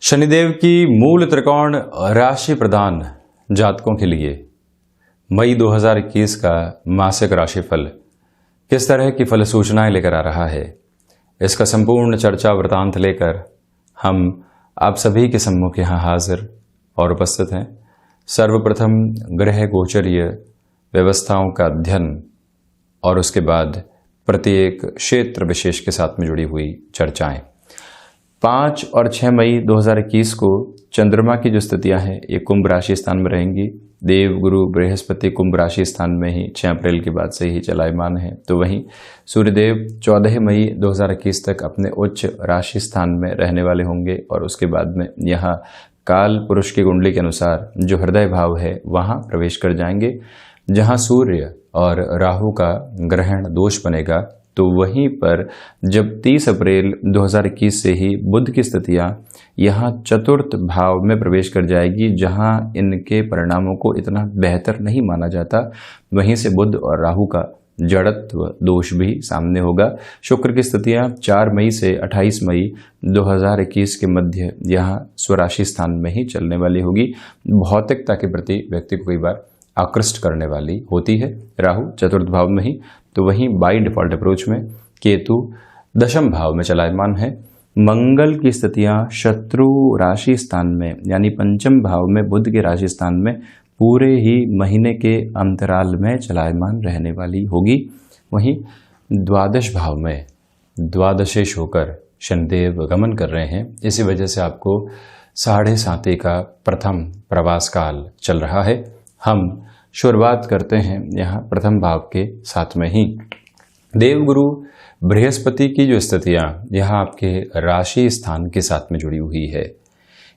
शनिदेव की मूल त्रिकोण राशि प्रदान जातकों के लिए मई 2021 का मासिक राशिफल किस तरह की फल सूचनाएं लेकर आ रहा है, इसका संपूर्ण चर्चा वृतांत लेकर हम आप सभी के सम्मुख यहाँ हाजिर और उपस्थित हैं। सर्वप्रथम ग्रह गोचरीय व्यवस्थाओं का अध्ययन और उसके बाद प्रत्येक क्षेत्र विशेष के साथ में जुड़ी हुई चर्चाएं। 5 और 6 मई 2021 को चंद्रमा की जो स्थितियां हैं ये कुंभ राशि स्थान में रहेंगी। देव गुरु बृहस्पति कुंभ राशि स्थान में ही 6 अप्रैल के बाद से ही चलायमान है, तो वहीं सूर्यदेव 14 मई 2021 तक अपने उच्च राशि स्थान में रहने वाले होंगे और उसके बाद में यहाँ काल पुरुष की कुंडली के अनुसार जो हृदय भाव है वहाँ प्रवेश कर जाएंगे, जहाँ सूर्य और राहु का ग्रहण दोष बनेगा। तो वहीं पर जब 30 अप्रैल 2021 से ही बुध की स्थितियां यहाँ चतुर्थ भाव में प्रवेश कर जाएगी, जहां इनके परिणामों को इतना बेहतर नहीं माना जाता, वहीं से बुध और राहु का जड़त्व दोष भी सामने होगा। शुक्र की स्थितियां 4 मई से 28 मई 2021 के मध्य यहाँ स्वराशि स्थान में ही चलने वाली होगी। भौतिकता के प्रति व्यक्ति को कई बार आकृष्ट करने वाली होती है, राहु चतुर्थ भाव में ही। तो वहीं बाई डिफॉल्ट अप्रोच में केतु दशम भाव में चलायमान है। मंगल की स्थितियां शत्रु राशि स्थान में यानी पंचम भाव में बुध के राशि स्थान में पूरे ही महीने के अंतराल में चलायमान रहने वाली होगी। वहीं द्वादश भाव में द्वादशेश होकर शनिदेव गमन कर रहे हैं, इसी वजह से आपको 7.5 का प्रथम प्रवास काल चल रहा है। हम शुरुआत करते हैं यहाँ प्रथम भाव के साथ में ही। देवगुरु बृहस्पति की जो स्थितियाँ यहाँ आपके राशि स्थान के साथ में जुड़ी हुई है,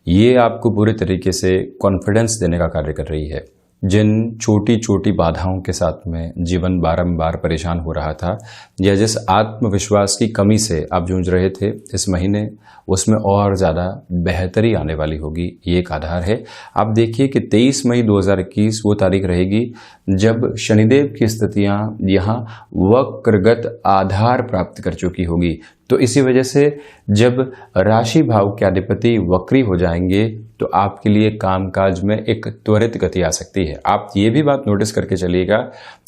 ये आपको पूरे तरीके से कॉन्फिडेंस देने का कार्य कर रही है। जिन छोटी छोटी बाधाओं के साथ में जीवन बारंबार परेशान हो रहा था या जिस आत्मविश्वास की कमी से आप जूझ रहे थे, इस महीने उसमें और ज़्यादा बेहतरी आने वाली होगी, ये एक आधार है। आप देखिए कि 23 मई 2021 वो तारीख रहेगी जब शनिदेव की स्थितियाँ यहाँ वक्रगत आधार प्राप्त कर चुकी होगी। तो इसी वजह से जब राशि भाव के अधिपति वक्री हो जाएंगे तो आपके लिए कामकाज में एक त्वरित गति आ सकती है। आप ये भी बात नोटिस करके चलिएगा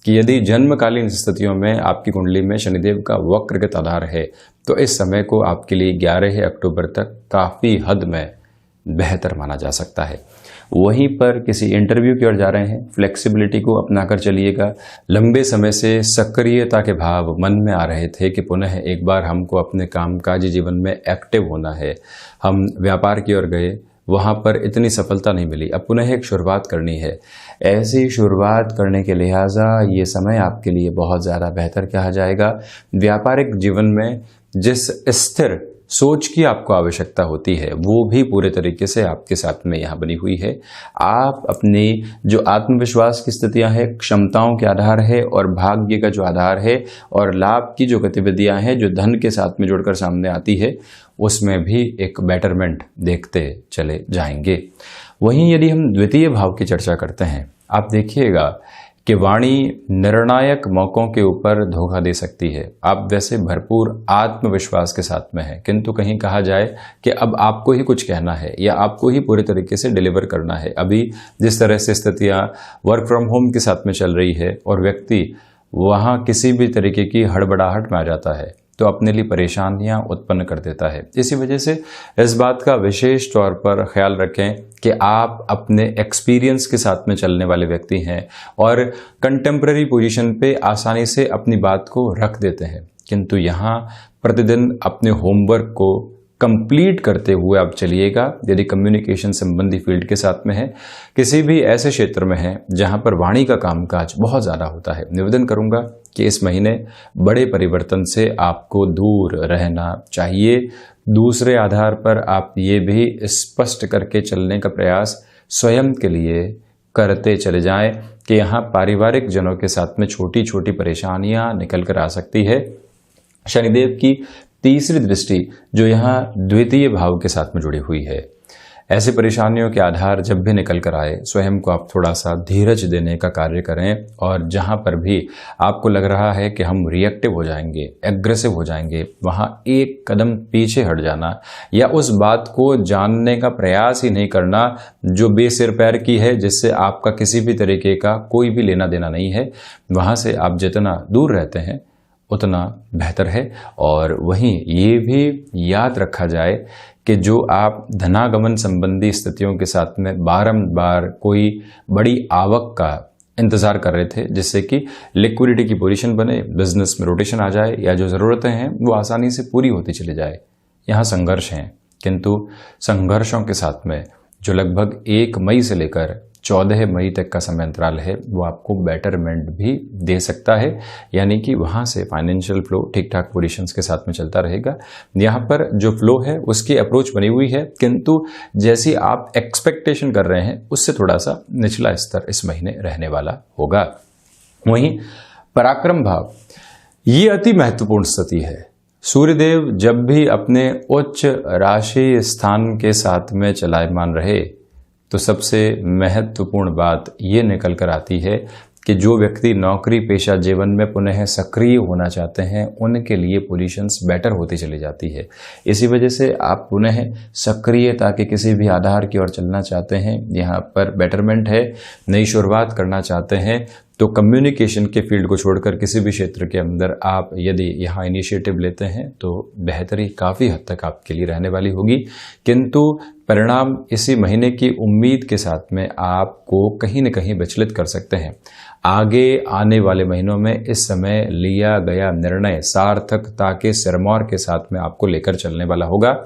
कि यदि जन्मकालीन स्थितियों में आपकी कुंडली में शनिदेव का वक्रगत आधार है तो इस समय को आपके लिए 11 अक्टूबर तक काफ़ी हद में बेहतर माना जा सकता है। वहीं पर किसी इंटरव्यू की ओर जा रहे हैं, फ्लेक्सिबिलिटी को अपनाकर चलिएगा। लंबे समय से सक्रियता के भाव मन में आ रहे थे कि पुनः एक बार हमको अपने कामकाजी जीवन में एक्टिव होना है। हम व्यापार की ओर गए, वहाँ पर इतनी सफलता नहीं मिली, अब पुनः एक शुरुआत करनी है। ऐसी शुरुआत करने के लिहाजा ये समय आपके लिए बहुत ज़्यादा बेहतर कहा जाएगा। व्यापारिक जीवन में जिस स्थिर सोच की आपको आवश्यकता होती है वो भी पूरे तरीके से आपके साथ में यहाँ बनी हुई है। आप अपनी जो आत्मविश्वास की स्थितियाँ हैं, क्षमताओं के आधार है और भाग्य का जो आधार है और लाभ की जो गतिविधियाँ हैं जो धन के साथ में जुड़कर सामने आती है, उसमें भी एक बेटरमेंट देखते चले जाएंगे। वहीं यदि हम द्वितीय भाव की चर्चा करते हैं, आप देखिएगा कि वाणी निर्णायक मौकों के ऊपर धोखा दे सकती है। आप वैसे भरपूर आत्मविश्वास के साथ में हैं, किंतु कहीं कहा जाए कि अब आपको ही कुछ कहना है या आपको ही पूरे तरीके से डिलीवर करना है। अभी जिस तरह से स्थितियां वर्क फ्रॉम होम के साथ में चल रही है और व्यक्ति वहां किसी भी तरीके की हड़बड़ाहट में आ जाता है तो अपने लिए परेशानियां उत्पन्न कर देता है। इसी वजह से इस बात का विशेष तौर पर ख्याल रखें कि आप अपने एक्सपीरियंस के साथ में चलने वाले व्यक्ति हैं और कंटेम्प्रेरी पोजीशन पे आसानी से अपनी बात को रख देते हैं, किंतु यहाँ प्रतिदिन अपने होमवर्क को कंप्लीट करते हुए आप चलिएगा। यदि कम्युनिकेशन संबंधी फील्ड के साथ में है, किसी भी ऐसे क्षेत्र में है जहां पर वाणी का कामकाज बहुत ज़्यादा होता है, निवेदन करूंगा कि इस महीने बड़े परिवर्तन से आपको दूर रहना चाहिए। दूसरे आधार पर आप ये भी स्पष्ट करके चलने का प्रयास स्वयं के लिए करते चले जाएं कि यहाँ पारिवारिक जनों के साथ में छोटी छोटी परेशानियां निकल कर आ सकती है। शनिदेव की तीसरी दृष्टि जो यहाँ द्वितीय भाव के साथ में जुड़ी हुई है, ऐसी परेशानियों के आधार जब भी निकल कर आए, स्वयं को आप थोड़ा सा धीरज देने का कार्य करें, और जहां पर भी आपको लग रहा है कि हम रिएक्टिव हो जाएंगे, एग्रेसिव हो जाएंगे, वहां एक कदम पीछे हट जाना या उस बात को जानने का प्रयास ही नहीं करना जो बेसिर पैर की है, जिससे आपका किसी भी तरीके का कोई भी लेना देना नहीं है। वहां से आप जितना दूर रहते हैं उतना बेहतर है। और वहीं ये भी याद रखा जाए कि जो आप धनागमन संबंधी स्थितियों के साथ में बारंबार कोई बड़ी आवक का इंतजार कर रहे थे, जिससे कि लिक्विडिटी की पोजीशन बने, बिजनेस में रोटेशन आ जाए, या जो ज़रूरतें हैं वो आसानी से पूरी होती चली जाए, यहाँ संघर्ष हैं। किंतु संघर्षों के साथ में जो लगभग 1 मई से लेकर 14 मई तक का समय अंतराल है, वो आपको बेटरमेंट भी दे सकता है, यानी कि वहाँ से फाइनेंशियल फ्लो ठीक ठाक पोजीशंस के साथ में चलता रहेगा। यहाँ पर जो फ्लो है उसकी अप्रोच बनी हुई है, किंतु जैसी आप एक्सपेक्टेशन कर रहे हैं उससे थोड़ा सा निचला स्तर इस महीने रहने वाला होगा। वहीं पराक्रम भाव, ये अति महत्वपूर्ण स्थिति है। सूर्यदेव जब भी अपने उच्च राशि स्थान के साथ में चलायमान रहे तो सबसे महत्वपूर्ण बात ये निकल कर आती है कि जो व्यक्ति नौकरी पेशा जीवन में पुनः सक्रिय होना चाहते हैं उनके लिए पोजीशंस बेटर होती चली जाती है। इसी वजह से आप पुनः सक्रियता के किसी भी आधार की ओर चलना चाहते हैं, यहाँ पर बेटरमेंट है, नई शुरुआत करना चाहते हैं, तो कम्युनिकेशन के फील्ड को छोड़कर किसी भी क्षेत्र के अंदर आप यदि यहाँ इनिशिएटिव लेते हैं तो बेहतरी काफ़ी हद तक आपके लिए रहने वाली होगी। किंतु परिणाम इसी महीने की उम्मीद के साथ में आपको कहीं न कहीं विचलित कर सकते हैं। आगे आने वाले महीनों में इस समय लिया गया निर्णय सार्थकता के सिरमौर के साथ में आपको लेकर चलने वाला होगा।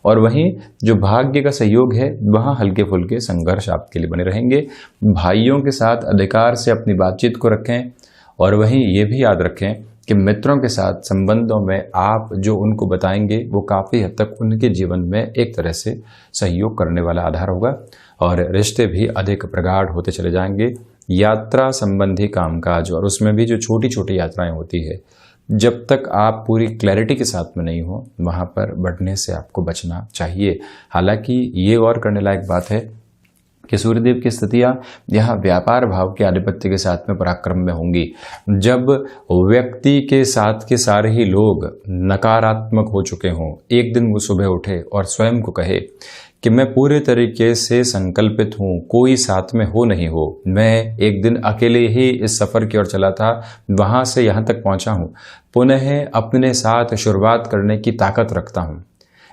और वहीं जो भाग्य का सहयोग है वहाँ हल्के फुल्के संघर्ष आपके लिए बने रहेंगे। भाइयों के साथ अधिकार से अपनी बातचीत को रखें, और वहीं ये भी याद रखें कि मित्रों के साथ संबंधों में आप जो उनको बताएंगे वो काफ़ी हद तक उनके जीवन में एक तरह से सहयोग करने वाला आधार होगा, और रिश्ते भी अधिक प्रगाढ़ होते चले जाएंगे। यात्रा संबंधी कामकाज, और उसमें भी जो छोटी छोटी यात्राएं होती है, जब तक आप पूरी क्लैरिटी के साथ में नहीं हो वहाँ पर बढ़ने से आपको बचना चाहिए। हालांकि ये और करने लायक बात है कि सूर्यदेव की स्थितियाँ यहाँ व्यापार भाव के आधिपत्य के साथ में पराक्रम में होंगी। जब व्यक्ति के साथ के सारे ही लोग नकारात्मक हो चुके हों, एक दिन वो सुबह उठे और स्वयं को कहे कि मैं पूरे तरीके से संकल्पित हूँ, कोई साथ में हो नहीं हो, मैं एक दिन अकेले ही इस सफ़र की ओर चला था, वहाँ से यहाँ तक पहुँचा हूँ, पुनः अपने साथ शुरुआत करने की ताकत रखता हूँ।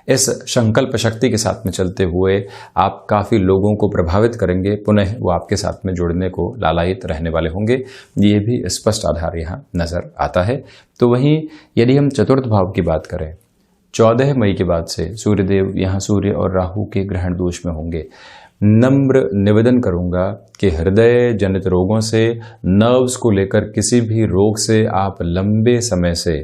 इस संकल्प शक्ति के साथ में चलते हुए आप काफ़ी लोगों को प्रभावित करेंगे, पुनः वो आपके साथ में जुड़ने को लालायित रहने वाले होंगे। ये भी स्पष्ट आधार यहाँ नज़र आता है। तो वहीं यदि हम चतुर्थ भाव की बात करें, 14 मई के बाद से सूर्यदेव यहाँ सूर्य और राहु के ग्रहण दोष में होंगे। नम्र निवेदन करूंगा कि हृदय जनित रोगों से, नर्व्स को लेकर किसी भी रोग से आप लंबे समय से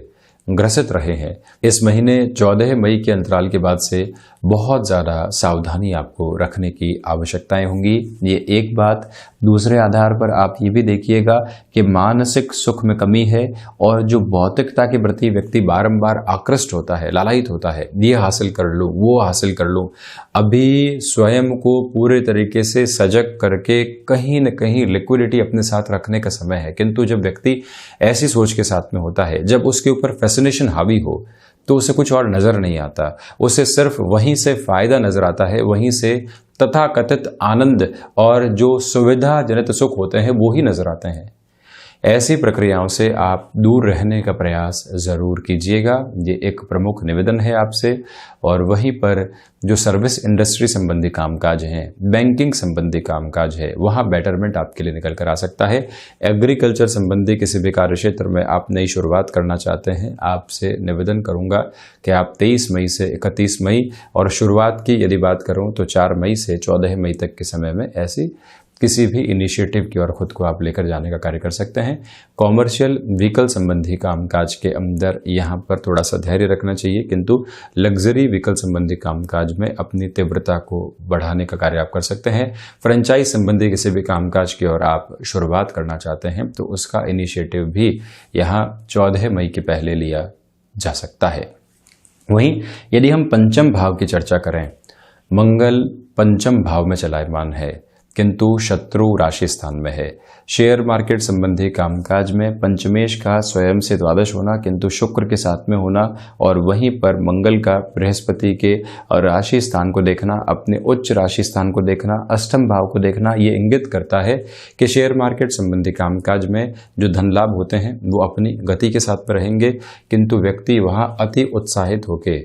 ग्रसित रहे हैं, इस महीने 14 मई के अंतराल के बाद से बहुत ज़्यादा सावधानी आपको रखने की आवश्यकताएं होंगी। ये एक बात। दूसरे आधार पर आप ये भी देखिएगा कि मानसिक सुख में कमी है, और जो भौतिकता के प्रति व्यक्ति बारंबार आकृष्ट होता है, लालायित होता है, ये हासिल कर लूँ, वो हासिल कर लूँ, अभी स्वयं को पूरे तरीके से सजग करके कहीं न कहीं लिक्विडिटी अपने साथ रखने का समय है। किंतु जब व्यक्ति ऐसी सोच के साथ में होता है, जब उसके ऊपर फैसिनेशन हावी हो, तो उसे कुछ और नज़र नहीं आता, उसे सिर्फ वहीं से फ़ायदा नज़र आता है, वहीं से तथाकथित आनंद और जो सुविधा जनित सुख होते हैं वो ही नज़र आते हैं। ऐसी प्रक्रियाओं से आप दूर रहने का प्रयास ज़रूर कीजिएगा, ये एक प्रमुख निवेदन है आपसे। और वहीं पर जो सर्विस इंडस्ट्री संबंधी कामकाज हैं, बैंकिंग संबंधी कामकाज है, वहाँ बेटरमेंट आपके लिए निकल कर आ सकता है। एग्रीकल्चर संबंधी किसी भी कार्य क्षेत्र में आप नई शुरुआत करना चाहते हैं, आपसे निवेदन करूँगा कि आप 23 मई से 31 मई, और शुरुआत की यदि बात करूँ तो 4 मई से 14 मई तक के समय में ऐसी किसी भी इनिशिएटिव की ओर खुद को आप लेकर जाने का कार्य कर सकते हैं। कॉमर्शियल व्हीकल संबंधी कामकाज के अंदर यहाँ पर थोड़ा सा धैर्य रखना चाहिए, किंतु लग्जरी व्हीकल संबंधी कामकाज में अपनी तीव्रता को बढ़ाने का कार्य आप कर सकते हैं। फ्रेंचाइज संबंधी किसी भी कामकाज की ओर आप शुरुआत करना चाहते हैं तो उसका इनिशिएटिव भी यहाँ 14 मई के पहले लिया जा सकता है। वहीं यदि हम पंचम भाव की चर्चा करें मंगल पंचम भाव में चलायमान है किंतु शत्रु राशि स्थान में है। शेयर मार्केट संबंधी कामकाज में पंचमेश का स्वयं से द्वादश होना किंतु शुक्र के साथ में होना और वहीं पर मंगल का बृहस्पति के राशि स्थान को देखना, अपने उच्च राशि स्थान को देखना, अष्टम भाव को देखना, ये इंगित करता है कि शेयर मार्केट संबंधी कामकाज में जो धन लाभ होते हैं वो अपनी गति के साथ में रहेंगे किंतु व्यक्ति वहां अति उत्साहित होके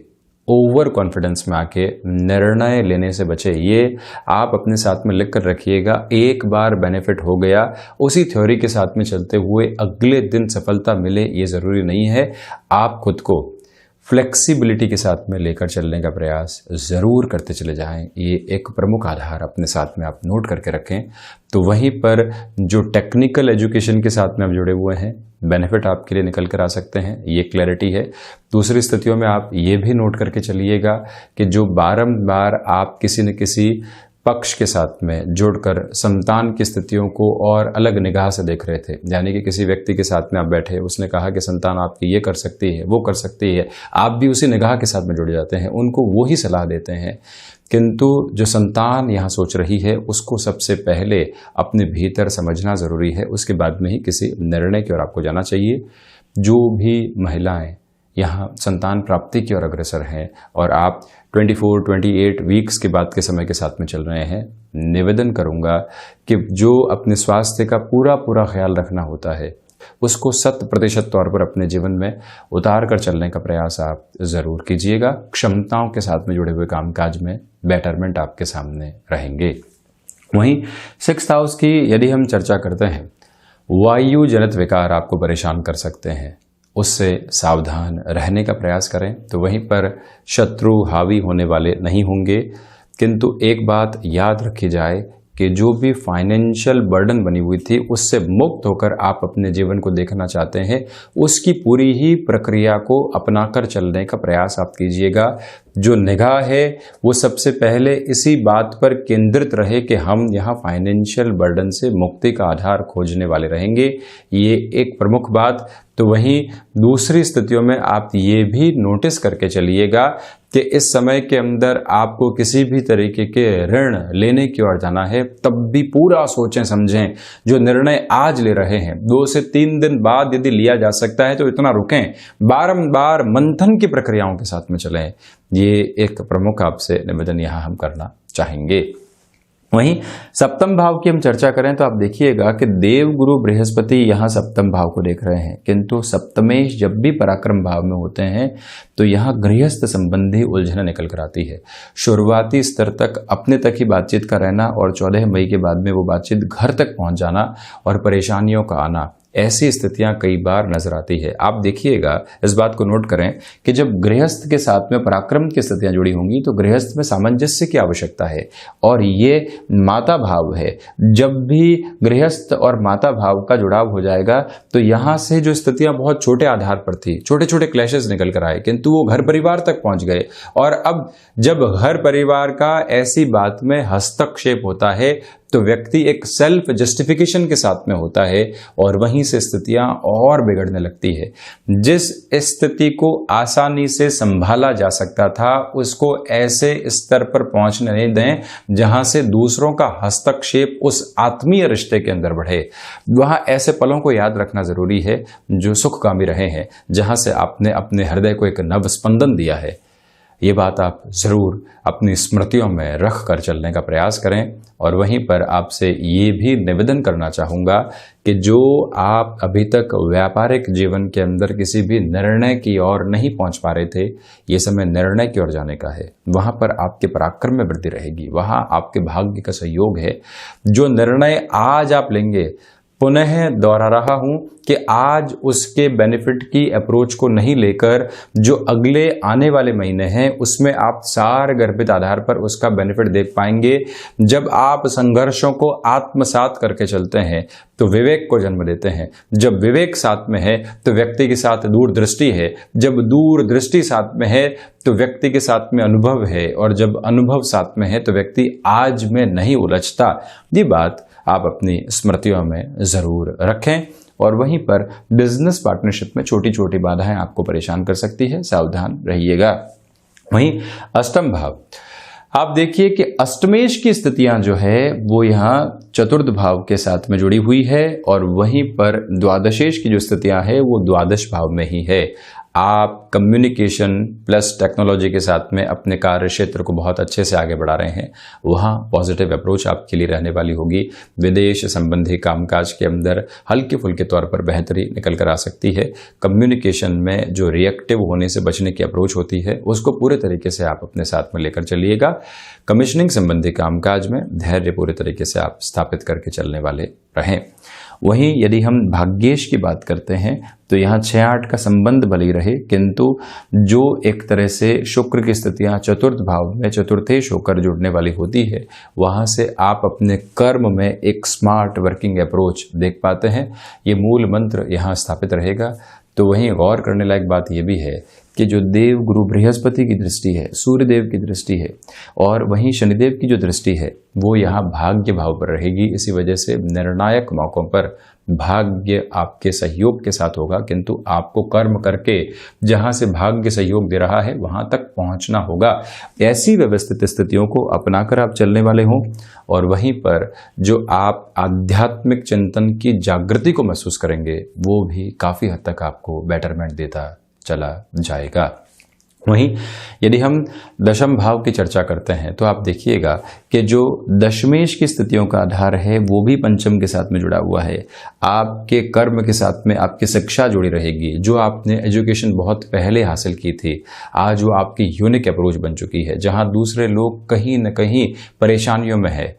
ओवर कॉन्फिडेंस में आके निर्णय लेने से बचे। ये आप अपने साथ में लिख कर रखिएगा। एक बार बेनिफिट हो गया, उसी थ्योरी के साथ में चलते हुए अगले दिन सफलता मिले ये ज़रूरी नहीं है। आप खुद को फ्लेक्सिबिलिटी के साथ में लेकर चलने का प्रयास ज़रूर करते चले जाएं। ये एक प्रमुख आधार अपने साथ में आप नोट करके रखें। तो वहीं पर जो टेक्निकल एजुकेशन के साथ में आप जुड़े हुए हैं, बेनिफिट आपके लिए निकल कर आ सकते हैं, ये क्लैरिटी है। दूसरी स्थितियों में आप ये भी नोट करके चलिएगा कि जो बारंबार आप किसी न किसी पक्ष के साथ में जुड़कर संतान की स्थितियों को और अलग निगाह से देख रहे थे, यानी कि किसी व्यक्ति के साथ में आप बैठे, उसने कहा कि संतान आपकी ये कर सकती है, वो कर सकती है, आप भी उसी निगाह के साथ में जुड़ जाते हैं, उनको वो ही सलाह देते हैं। किंतु जो संतान यहाँ सोच रही है उसको सबसे पहले अपने भीतर समझना ज़रूरी है, उसके बाद में ही किसी निर्णय की ओर आपको जाना चाहिए। जो भी महिलाएं यहाँ संतान प्राप्ति की ओर अग्रसर हैं और आप 24-28 वीक्स के बाद के समय के साथ में चल रहे हैं, निवेदन करूँगा कि जो अपने स्वास्थ्य का पूरा ख्याल रखना होता है उसको 100% तौर पर अपने जीवन में उतार कर चलने का प्रयास आप ज़रूर कीजिएगा। क्षमताओं के साथ में जुड़े हुए कामकाज में बेटरमेंट आपके सामने रहेंगे। वहीं 6th हाउस की यदि हम चर्चा करते हैं, वायु जनित विकार आपको परेशान कर सकते हैं, उससे सावधान रहने का प्रयास करें। तो वहीं पर शत्रु हावी होने वाले नहीं होंगे, किंतु एक बात याद रखी जाए कि जो भी फाइनेंशियल बर्डन बनी हुई थी उससे मुक्त होकर आप अपने जीवन को देखना चाहते हैं, उसकी पूरी ही प्रक्रिया को अपनाकर चलने का प्रयास आप कीजिएगा। जो निगाह है वो सबसे पहले इसी बात पर केंद्रित रहे कि हम यहाँ फाइनेंशियल बर्डन से मुक्ति का आधार खोजने वाले रहेंगे, ये एक प्रमुख बात। तो वहीं दूसरी स्थितियों में आप ये भी नोटिस करके चलिएगा कि इस समय के अंदर आपको किसी भी तरीके के ऋण लेने की ओर जाना है, तब भी पूरा सोचें समझें। जो निर्णय आज ले रहे हैं 2 से 3 दिन बाद यदि लिया जा सकता है तो इतना रुकें, बारंबार मंथन की प्रक्रियाओं के साथ में चलें। ये एक प्रमुख आपसे निवेदन यहाँ हम करना चाहेंगे। वहीं 7th भाव की हम चर्चा करें तो आप देखिएगा कि देवगुरु बृहस्पति यहाँ 7th भाव को देख रहे हैं, किंतु सप्तमेश जब भी पराक्रम भाव में होते हैं तो यहाँ गृहस्थ संबंधी उलझनें निकल कर आती है। शुरुआती स्तर तक अपने तक ही बातचीत का रहना और 14 मई के बाद में वो बातचीत घर तक पहुंच जाना और परेशानियों का आना, ऐसी स्थितियां कई बार नजर आती है। आप देखिएगा, इस बात को नोट करें कि जब गृहस्थ के साथ में पराक्रम की स्थितियां जुड़ी होंगी तो गृहस्थ में सामंजस्य की आवश्यकता है और ये माता भाव है। जब भी गृहस्थ और माता भाव का जुड़ाव हो जाएगा तो यहां से जो स्थितियां बहुत छोटे आधार पर थी, छोटे छोटे क्लैशेस निकल कर आए, किंतु वो घर परिवार तक पहुंच गए। और अब जब घर परिवार का ऐसी बात में हस्तक्षेप होता है तो व्यक्ति एक सेल्फ जस्टिफिकेशन के साथ में होता है और वहीं से स्थितियां और बिगड़ने लगती है। जिस स्थिति को आसानी से संभाला जा सकता था उसको ऐसे स्तर पर पहुंचने नहीं दें जहां से दूसरों का हस्तक्षेप उस आत्मीय रिश्ते के अंदर बढ़े। वहां ऐसे पलों को याद रखना जरूरी है जो सुखकामी रहे हैं, जहां से आपने अपने हृदय को एक नव स्पंदन दिया है। ये बात आप ज़रूर अपनी स्मृतियों में रख कर चलने का प्रयास करें। और वहीं पर आपसे ये भी निवेदन करना चाहूँगा कि जो आप अभी तक व्यापारिक जीवन के अंदर किसी भी निर्णय की ओर नहीं पहुँच पा रहे थे, ये समय निर्णय की ओर जाने का है। वहाँ पर आपके पराक्रम में वृद्धि रहेगी, वहाँ आपके भाग्य का सहयोग है। जो निर्णय आज आप लेंगे, पुनः दोहरा रहा हूं कि आज उसके बेनिफिट की अप्रोच को नहीं लेकर जो अगले आने वाले महीने हैं उसमें आप सार गर्भित आधार पर उसका बेनिफिट देख पाएंगे। जब आप संघर्षों को आत्मसात करके चलते हैं तो विवेक को जन्म देते हैं। जब विवेक साथ में है तो व्यक्ति के साथ दूरदृष्टि है, जब दूरदृष्टि साथ में है तो व्यक्ति के साथ में अनुभव है, और जब अनुभव साथ में है तो व्यक्ति आज में नहीं उलझता। ये बात आप अपनी स्मृतियों में ज़रूर रखें। और वहीं पर बिजनेस पार्टनरशिप में छोटी छोटी बाधाएं आपको परेशान कर सकती है, सावधान रहिएगा। वहीं 8th भाव, आप देखिए कि अष्टमेश की स्थितियां जो है वो यहाँ चतुर्थ भाव के साथ में जुड़ी हुई है और वहीं पर द्वादशेश की जो स्थितियां है वो द्वादश भाव में ही है। आप कम्युनिकेशन प्लस टेक्नोलॉजी के साथ में अपने कार्य क्षेत्र को बहुत अच्छे से आगे बढ़ा रहे हैं, वहाँ पॉजिटिव अप्रोच आपके लिए रहने वाली होगी। विदेश संबंधी कामकाज के अंदर हल्के फुल्के तौर पर बेहतरी निकल कर आ सकती है। कम्युनिकेशन में जो रिएक्टिव होने से बचने की अप्रोच होती है उसको पूरे तरीके से आप अपने साथ में लेकर चलिएगा। कमीशनिंग संबंधी कामकाज में धैर्य पूरे तरीके से आप स्थापित करके चलने वाले रहें। वहीं यदि हम भाग्येश की बात करते हैं तो यहाँ 6-8 का संबंध भले ही रहे, किंतु जो एक तरह से शुक्र की स्थितियाँ चतुर्थ भाव में चतुर्थेश होकर जुड़ने वाली होती है, वहाँ से आप अपने कर्म में एक स्मार्ट वर्किंग अप्रोच देख पाते हैं। ये मूल मंत्र यहाँ स्थापित रहेगा। तो वहीं गौर करने लायक बात यह भी है कि जो देव गुरु बृहस्पति की दृष्टि है, सूर्य देव की दृष्टि है और वहीं शनिदेव की जो दृष्टि है वो यहाँ भाग्य भाव पर रहेगी। इसी वजह से निर्णायक मौकों पर भाग्य आपके सहयोग के साथ होगा, किंतु आपको कर्म करके जहां से भाग्य सहयोग दे रहा है वहां तक पहुंचना होगा। ऐसी व्यवस्थित स्थितियों को अपनाकर आप चलने वाले हों और वहीं पर जो आप आध्यात्मिक चिंतन की जागृति को महसूस करेंगे वो भी काफ़ी हद तक आपको बेटरमेंट देता चला जाएगा। वहीं यदि हम दशम भाव की चर्चा करते हैं तो आप देखिएगा कि जो दशमेश की स्थितियों का आधार है वो भी पंचम के साथ में जुड़ा हुआ है। आपके कर्म के साथ में आपकी शिक्षा जुड़ी रहेगी। जो आपने एजुकेशन बहुत पहले हासिल की थी, आज वो आपकी यूनिक अप्रोच बन चुकी है। जहां दूसरे लोग कहीं न कहीं परेशानियों में है,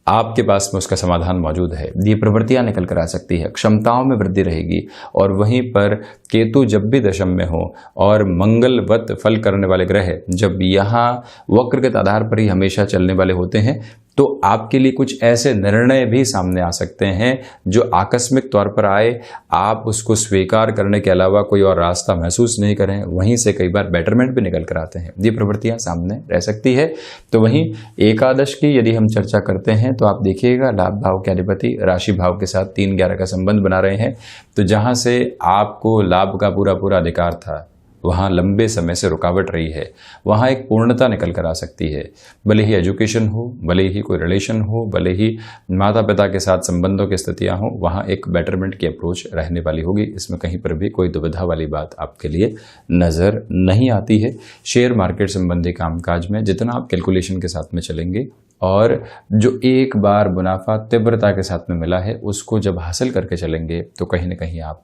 आपके पास में उसका समाधान मौजूद है। ये प्रवृत्तियां निकल कर आ सकती है, क्षमताओं में वृद्धि रहेगी। और वहीं पर केतु जब भी दशम में हो और मंगलवत फल करने वाले ग्रह जब यहाँ वक्रगत आधार पर ही हमेशा चलने वाले होते हैं तो आपके लिए कुछ ऐसे निर्णय भी सामने आ सकते हैं जो आकस्मिक तौर पर आए, आप उसको स्वीकार करने के अलावा कोई और रास्ता महसूस नहीं करें, वहीं से कई बार बेटरमेंट भी निकल कर आते हैं। ये प्रवृत्तियां सामने रह सकती है। तो वहीं एकादश की यदि हम चर्चा करते हैं तो आप देखिएगा लाभ भाव के अधिपति राशि भाव के साथ 3-11 का संबंध बना रहे हैं। तो जहां से आपको लाभ का पूरा अधिकार था, वहाँ लंबे समय से रुकावट रही है, वहाँ एक पूर्णता निकल कर आ सकती है। भले ही एजुकेशन हो, भले ही कोई रिलेशन हो, भले ही माता पिता के साथ संबंधों की स्थितियाँ हो, वहाँ एक बेटरमेंट की अप्रोच रहने वाली होगी। इसमें कहीं पर भी कोई दुविधा वाली बात आपके लिए नज़र नहीं आती है। शेयर मार्केट संबंधी कामकाज में जितना आप कैलकुलेशन के साथ में चलेंगे और जो एक बार मुनाफा तीव्रता के साथ में मिला है उसको जब हासिल करके चलेंगे तो कहीं ना कहीं आप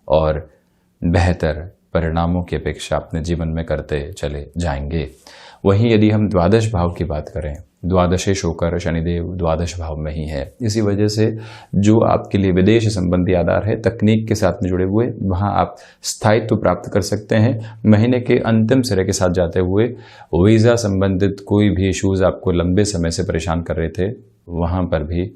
और बेहतर परिणामों की अपेक्षा अपने जीवन में करते चले जाएंगे। वहीं यदि हम द्वादश भाव की बात करें, द्वादशेश होकर शनिदेव द्वादश भाव में ही है। इसी वजह से जो आपके लिए विदेश संबंधी आधार है, तकनीक के साथ में जुड़े हुए, वहाँ आप स्थायित्व प्राप्त कर सकते हैं। महीने के अंतिम सिरे के साथ जाते हुए वीज़ा संबंधित कोई भी इश्यूज़ आपको लंबे समय से परेशान कर रहे थे, वहाँ पर भी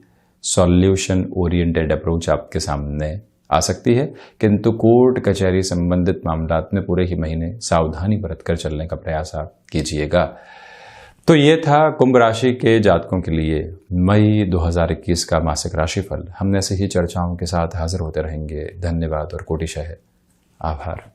सॉल्यूशन ओरिएंटेड अप्रोच आपके सामने आ सकती है। किंतु कोर्ट कचहरी संबंधित मामलात में पूरे ही महीने सावधानी बरतकर चलने का प्रयास आप कीजिएगा। तो ये था कुंभ राशि के जातकों के लिए मई 2021 का मासिक राशिफल। हम ऐसे ही चर्चाओं के साथ हाजिर होते रहेंगे। धन्यवाद और कोटिशः आभार।